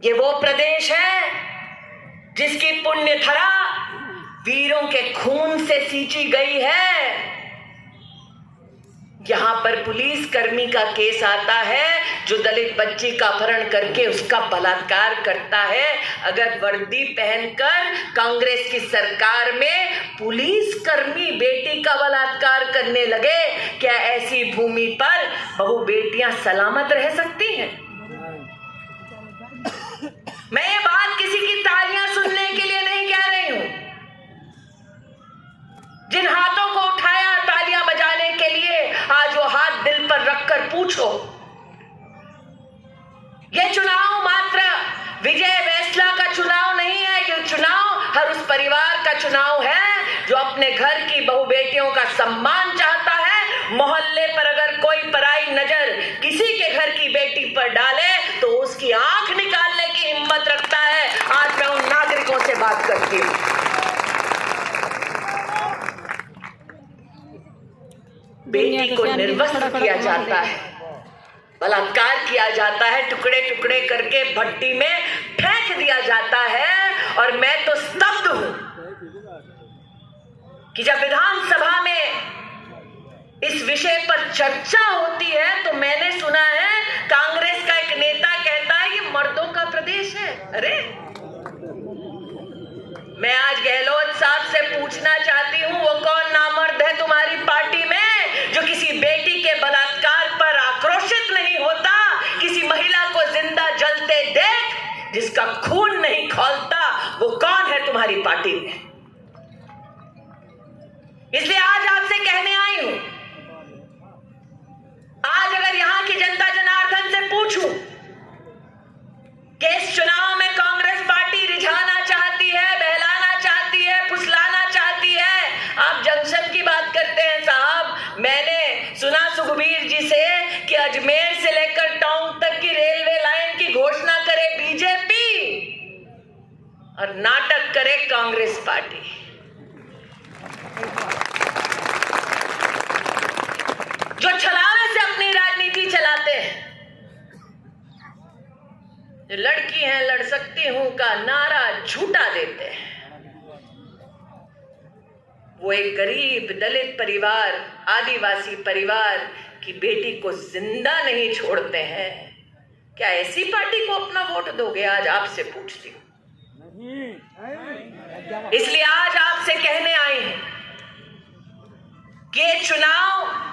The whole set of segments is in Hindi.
ये वो प्रदेश है जिसकी पुण्य धरा वीरों के खून से सींची गई है। यहां पर पुलिस कर्मी का केस आता है जो दलित बच्ची का अपहरण करके उसका बलात्कार करता है। अगर वर्दी पहनकर कांग्रेस की सरकार में पुलिस कर्मी बेटी का बलात्कार करने लगे, क्या ऐसी भूमि पर बहु बेटियां सलामत रह सकती हैं? मैं ये बात किसी की तालियां सुनने के लिए नहीं कह रही हूं। जिन हाथों को उठाया तालियां बजाने के लिए, आज वो हाथ दिल पर रखकर पूछो। ये चुनाव मात्र विजय वैसला का चुनाव नहीं है, ये चुनाव हर उस परिवार का चुनाव है जो अपने घर की बहु बेटियों का सम्मान चाहता है। मोहल्ले पर अगर कोई पराई नजर किसी के घर की बेटी पर डाले तो उसकी आंख निकालने की हिम्मत रखता है। आज मैं उन नागरिकों से बात करती हूं। बेटी को निर्वस्त्र किया जाता है, बलात्कार किया जाता है, टुकड़े टुकड़े करके भट्टी में फेंक दिया जाता है। और मैं तो स्तब्ध हूं कि जब विधानसभा में इस विषय पर चर्चा होती है तो मैंने सुना है कांग्रेस का एक नेता कहता है ये मर्दों का प्रदेश है। अरे मैं आज गहलोत साहब से पूछना चाहती हूं, वो कौन नामर्द है तुम्हारी पार्टी में जो किसी बेटी के बलात्कार पर आक्रोशित नहीं होता, किसी महिला को जिंदा जलते देख जिसका खून नहीं खौलता? वो कौन है तुम्हारी पार्टी में? इसलिए आज आपसे कहने आई हूं, आज अगर यहां की जनता जनार्दन से पूछूं कि इस चुनाव में कांग्रेस पार्टी रिझाना चाहती है, बहलाना चाहती है, फुसलाना चाहती है, आप जंक्शन की बात करते हैं साहब। मैंने सुना सुखबीर जी से कि अजमेर से लेकर टाउन तक की रेलवे लाइन की घोषणा करे बीजेपी और नाटक करे कांग्रेस पार्टी। जो छलावे से अपनी राजनीति चलाते हैं, जो लड़की हैं लड़ सकती हूं का नारा झूठा देते हैं, वो एक गरीब दलित परिवार, आदिवासी परिवार की बेटी को जिंदा नहीं छोड़ते हैं। क्या ऐसी पार्टी को अपना वोट दोगे? आज आपसे पूछती हूं। इसलिए आज आपसे कहने आई हूं कि ये चुनाव,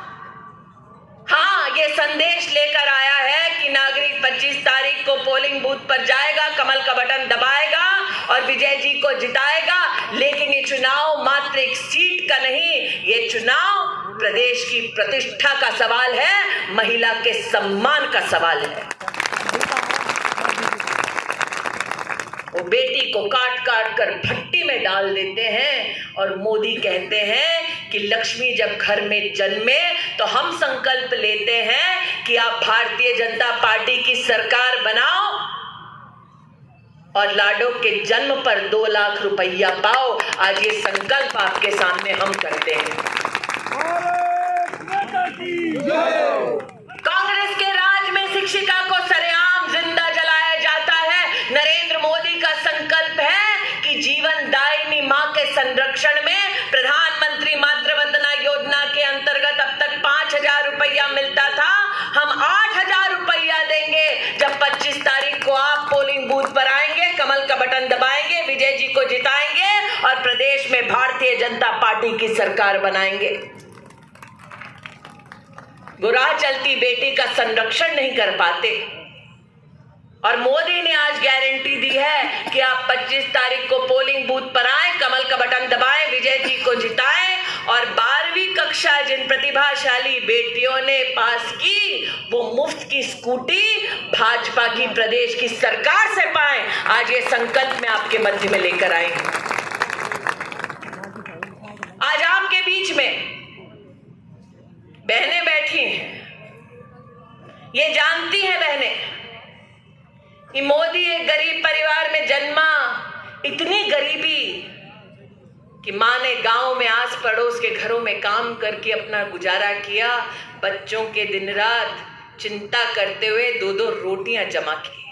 हाँ, ये संदेश लेकर आया है कि नागरिक 25 तारीख को पोलिंग बूथ पर जाएगा, कमल का बटन दबाएगा और विजय जी को जिताएगा। लेकिन ये चुनाव मात्र एक सीट का नहीं, ये चुनाव प्रदेश की प्रतिष्ठा का सवाल है, महिला के सम्मान का सवाल है। वो बेटी को काट काट कर भट्टी में डाल देते हैं और मोदी कहते हैं कि लक्ष्मी जब घर में जन्मे तो हम संकल्प लेते हैं कि आप भारतीय जनता पार्टी की सरकार बनाओ और लाडो के जन्म पर 2 लाख रुपया पाओ। आज ये संकल्प आपके सामने हम करते हैं। कांग्रेस के राज में शिक्षिका को सरेआम जिंदा जलाया जाता है। नरेंद्र मोदी का संकल्प है कि जीवन दायिनी मां के संरक्षण में प्रधानमंत्री मातृ वंदना योजना के अंतर्गत अब तक 5,000 रुपया मिलता था, हम 8,000 रुपया देंगे जब 25 तारीख को आप पोलिंग बूथ पर आएंगे, कमल का बटन दबाएंगे, विजय जी को जिताएंगे और प्रदेश में भारतीय जनता पार्टी की सरकार बनाएंगे। गुराह चलती बेटी का संरक्षण नहीं कर पाते और मोदी ने आज गारंटी दी है कि आप 25 तारीख को पोलिंग बूथ पर आए, कमल का बटन दबाएं, विजय जी को जिताएं और 12वीं कक्षा जिन प्रतिभाशाली बेटियों ने पास की वो मुफ्त की स्कूटी भाजपा की प्रदेश की सरकार से पाएं। आज ये संकल्प मैं आपके मध्य में लेकर आई हूं। आज आपके बीच में बहनें बैठी हैं, ये जानती हैं बहनें कि मोदी एक गरीब परिवार में जन्मा, इतनी गरीबी कि माँ ने गांव में आस पड़ोस के घरों में काम करके अपना गुजारा किया, बच्चों के दिन रात चिंता करते हुए 2-2 रोटियां जमा की।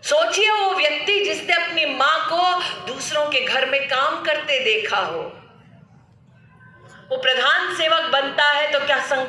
सोचिए वो व्यक्ति जिसने अपनी मां को दूसरों के घर में काम करते देखा हो, वो प्रधान सेवक बनता है तो क्या